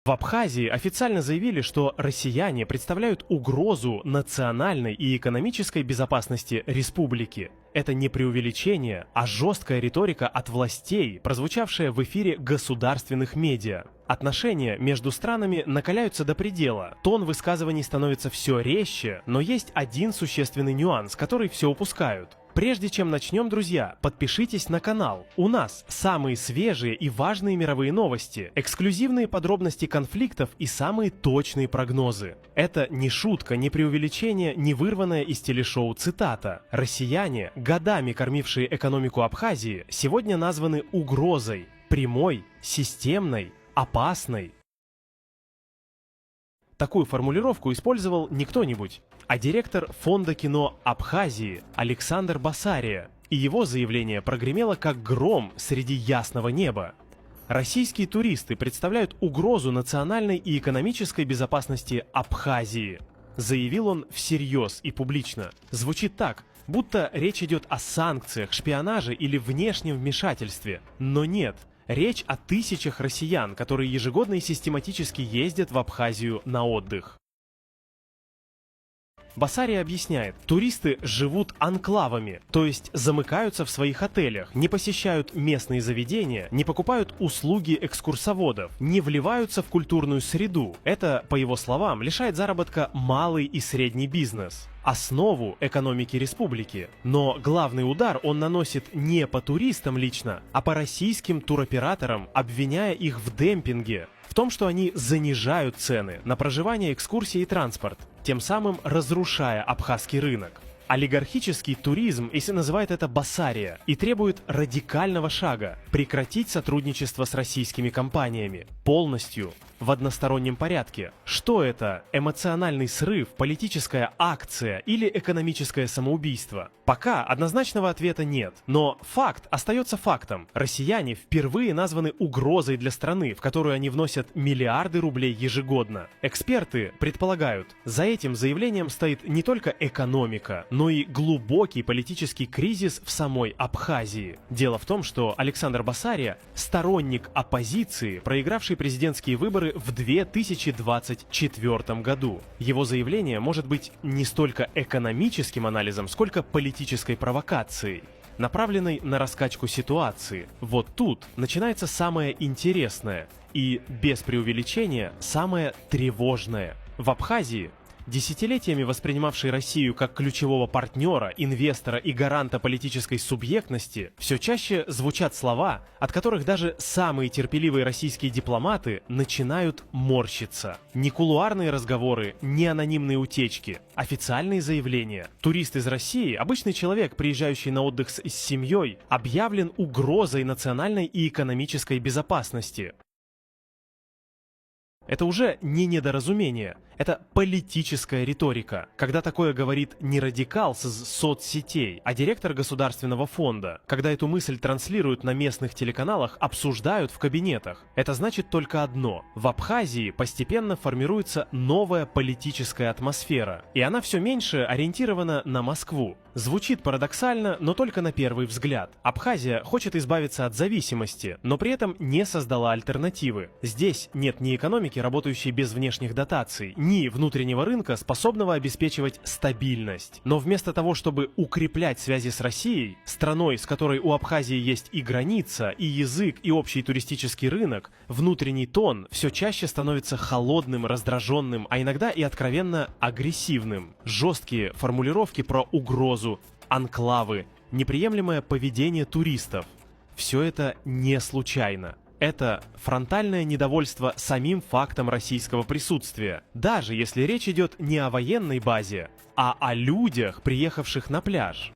В Абхазии официально заявили, что россияне представляют угрозу национальной и экономической безопасности республики. Это не преувеличение, а жесткая риторика от властей, прозвучавшая в эфире государственных медиа. Отношения между странами накаляются до предела, тон высказываний становится все резче, но есть один существенный нюанс, который все упускают. Прежде чем начнем, друзья, подпишитесь на канал. У нас самые свежие и важные мировые новости, эксклюзивные подробности конфликтов и самые точные прогнозы. Это не шутка, не преувеличение, не вырванная из телешоу цитата. Россияне, годами кормившие экономику Абхазии, сегодня названы угрозой. Прямой, системной, опасной. Такую формулировку использовал не кто-нибудь, а директор Фонда кино Абхазии Александр Басария. И его заявление прогремело как гром среди ясного неба. Российские туристы представляют угрозу национальной и экономической безопасности Абхазии. Заявил он всерьез и публично. Звучит так, будто речь идет о санкциях, шпионаже или внешнем вмешательстве. Но нет. Речь о тысячах россиян, которые ежегодно и систематически ездят в Абхазию на отдых. Басария объясняет, туристы живут анклавами, то есть замыкаются в своих отелях, не посещают местные заведения, не покупают услуги экскурсоводов, не вливаются в культурную среду. Это, по его словам, лишает заработка малый и средний бизнес, основу экономики республики. Но главный удар он наносит не по туристам лично, а по российским туроператорам, обвиняя их в демпинге, в том, что они занижают цены на проживание, экскурсии и транспорт, тем самым разрушая абхазский рынок. Олигархический туризм, если называет это Басария, и требует радикального шага – прекратить сотрудничество с российскими компаниями полностью, в одностороннем порядке. Что это? Эмоциональный срыв, политическая акция или экономическое самоубийство? Пока однозначного ответа нет, но факт остается фактом. Россияне впервые названы угрозой для страны, в которую они вносят миллиарды рублей ежегодно. Эксперты предполагают, за этим заявлением стоит не только экономика, но и глубокий политический кризис в самой Абхазии. Дело в том, что Александр Басария – сторонник оппозиции, проигравший президентские выборы в 2024 году. Его заявление может быть не столько экономическим анализом, сколько политической провокацией, направленной на раскачку ситуации. Вот тут начинается самое интересное и, без преувеличения, самое тревожное. В Абхазии, десятилетиями воспринимавший Россию как ключевого партнера, инвестора и гаранта политической субъектности, все чаще звучат слова, от которых даже самые терпеливые российские дипломаты начинают морщиться. Ни кулуарные разговоры, ни анонимные утечки, официальные заявления. Турист из России, обычный человек, приезжающий на отдых с семьей, объявлен угрозой национальной и экономической безопасности. Это уже не недоразумение, это политическая риторика. Когда такое говорит не радикал с соцсетей, а директор государственного фонда, когда эту мысль транслируют на местных телеканалах, обсуждают в кабинетах, это значит только одно. В Абхазии постепенно формируется новая политическая атмосфера, и она все меньше ориентирована на Москву. Звучит парадоксально, но только на первый взгляд. Абхазия хочет избавиться от зависимости, но при этом не создала альтернативы. Здесь нет ни экономики, работающей без внешних дотаций, ни внутреннего рынка, способного обеспечивать стабильность. Но вместо того, чтобы укреплять связи с Россией, страной, с которой у Абхазии есть и граница, и язык, и общий туристический рынок, внутренний тон все чаще становится холодным, раздраженным, а иногда и откровенно агрессивным. Жесткие формулировки про угрозу, анклавы, неприемлемое поведение туристов. Все это не случайно. Это фронтальное недовольство самим фактом российского присутствия, даже если речь идет не о военной базе, а о людях, приехавших на пляж.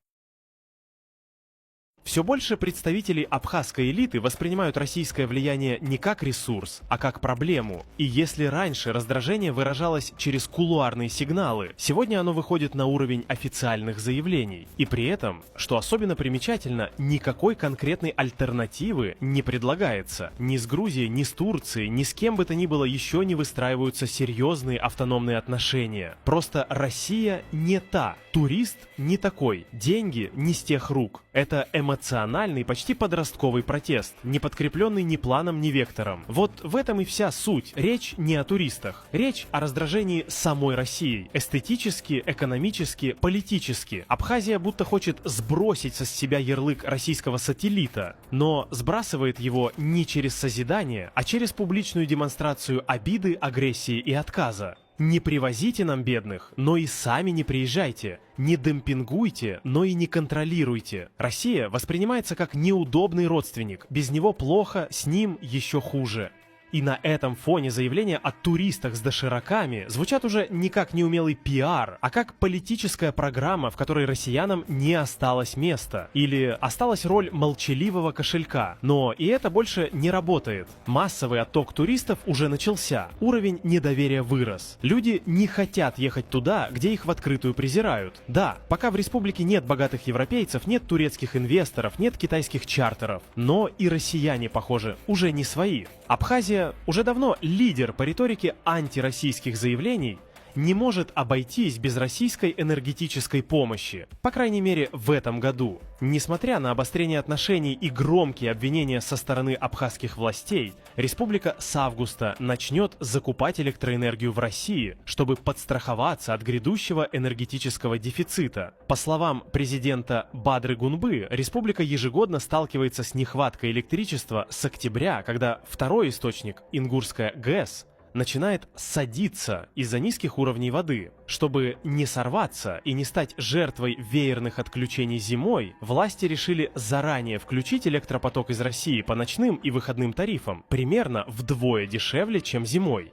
Все больше представителей абхазской элиты воспринимают российское влияние не как ресурс, а как проблему. И если раньше раздражение выражалось через кулуарные сигналы, сегодня оно выходит на уровень официальных заявлений. И при этом, что особенно примечательно, никакой конкретной альтернативы не предлагается. Ни с Грузией, ни с Турцией, ни с кем бы то ни было еще не выстраиваются серьезные автономные отношения. Просто Россия не та, турист не такой, деньги не с тех рук. Это эмоциональный, почти подростковый протест, не подкрепленный ни планом, ни вектором. Вот в этом и вся суть. Речь не о туристах. Речь о раздражении самой Россией. Эстетически, экономически, политически. Абхазия будто хочет сбросить со себя ярлык российского сателлита, но сбрасывает его не через созидание, а через публичную демонстрацию обиды, агрессии и отказа. Не привозите нам бедных, но и сами не приезжайте. Не демпингуйте, но и не контролируйте. Россия воспринимается как неудобный родственник. Без него плохо, с ним еще хуже. И на этом фоне заявления о туристах с дошираками звучат уже не как неумелый пиар, а как политическая программа, в которой россиянам не осталось места. Или осталась роль молчаливого кошелька. Но и это больше не работает. Массовый отток туристов уже начался. Уровень недоверия вырос. Люди не хотят ехать туда, где их в открытую презирают. Да, пока в республике нет богатых европейцев, нет турецких инвесторов, нет китайских чартеров. Но и россияне, похоже, уже не свои. Абхазия уже давно лидер по риторике антироссийских заявлений, не может обойтись без российской энергетической помощи, по крайней мере в этом году. Несмотря на обострение отношений и громкие обвинения со стороны абхазских властей, республика с августа начнет закупать электроэнергию в России, чтобы подстраховаться от грядущего энергетического дефицита. По словам президента Бадры Гунбы, республика ежегодно сталкивается с нехваткой электричества с октября, когда второй источник, Ингурская ГЭС, начинает садиться из-за низких уровней воды. Чтобы не сорваться и не стать жертвой веерных отключений зимой, власти решили заранее включить электропоток из России по ночным и выходным тарифам, примерно вдвое дешевле, чем зимой.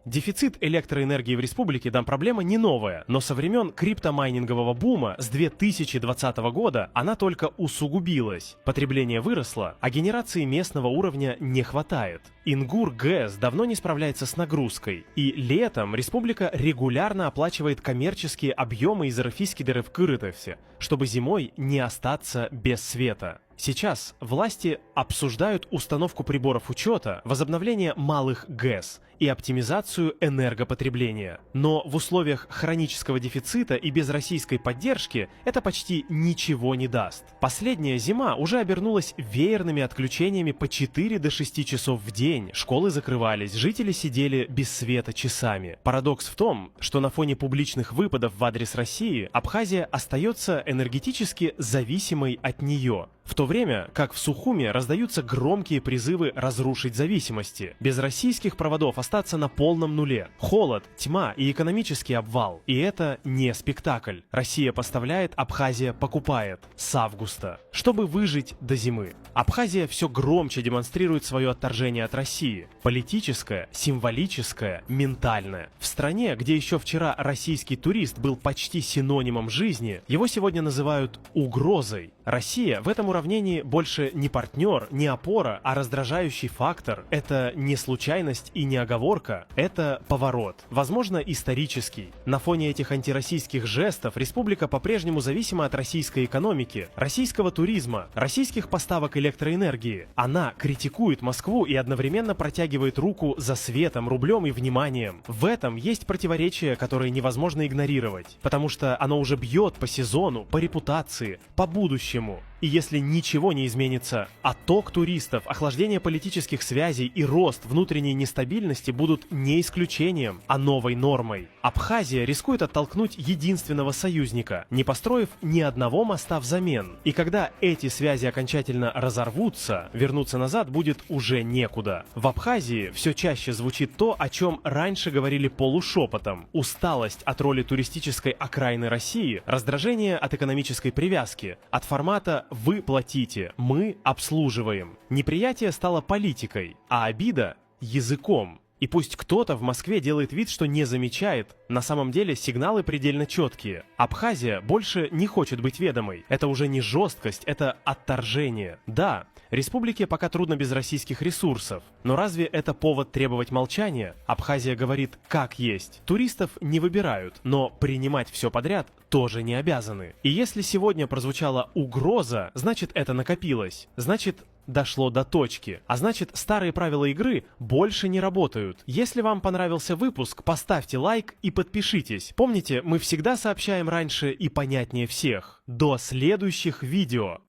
Дефицит электроэнергии в республике, да, проблема не новая, но со времен криптомайнингового бума с 2020 года она только усугубилась. Потребление выросло, а генерации местного уровня не хватает. Ингур ГЭС давно не справляется с нагрузкой, и летом республика регулярно оплачивает коммерческие объемы из Рафиски-Деревкырытовсе, чтобы зимой не остаться без света. Сейчас власти обсуждают установку приборов учета, возобновление малых ГЭС и оптимизацию энергопотребления. Но в условиях хронического дефицита и без российской поддержки это почти ничего не даст. Последняя зима уже обернулась веерными отключениями по 4 до 6 часов в день, школы закрывались, жители сидели без света часами. Парадокс в том, что на фоне публичных выпадов в адрес России Абхазия остается энергетически зависимой от нее. В то время как в Сухуме раздаются громкие призывы разрушить зависимости. Без российских проводов остаться на полном нуле. Холод, тьма и экономический обвал. И это не спектакль. Россия поставляет, Абхазия покупает. С августа. Чтобы выжить до зимы. Абхазия все громче демонстрирует свое отторжение от России. Политическое, символическое, ментальное. В стране, где еще вчера российский турист был почти синонимом жизни, его сегодня называют угрозой. Россия в этом уравнении больше не партнер, не опора, а раздражающий фактор. Это не случайность и не оговорка, это поворот. Возможно, исторический. На фоне этих антироссийских жестов республика по-прежнему зависима от российской экономики, российского туризма, российских поставок электроэнергии. Она критикует Москву и одновременно протягивает руку за светом, рублем и вниманием. В этом есть противоречие, которое невозможно игнорировать, потому что оно уже бьет по сезону, по репутации, по будущему. И если ничего не изменится, отток туристов, охлаждение политических связей и рост внутренней нестабильности будут не исключением, а новой нормой. Абхазия рискует оттолкнуть единственного союзника, не построив ни одного моста взамен. И когда эти связи окончательно разорвутся, вернуться назад будет уже некуда. В Абхазии все чаще звучит то, о чем раньше говорили полушепотом. Усталость от роли туристической окраины России, раздражение от экономической привязки, от формата «вы платите, мы обслуживаем». Неприятие стало политикой, а обида – языком. И пусть кто-то в Москве делает вид, что не замечает, на самом деле сигналы предельно четкие. Абхазия больше не хочет быть ведомой. Это уже не жесткость, это отторжение. Да, республике пока трудно без российских ресурсов. Но разве это повод требовать молчания? Абхазия говорит как есть. Туристов не выбирают, но принимать все подряд тоже не обязаны. И если сегодня прозвучала угроза, значит это накопилось. Значит, дошло до точки. А значит, старые правила игры больше не работают. Если вам понравился выпуск, поставьте лайк и подпишитесь. Помните, мы всегда сообщаем раньше и понятнее всех. До следующих видео!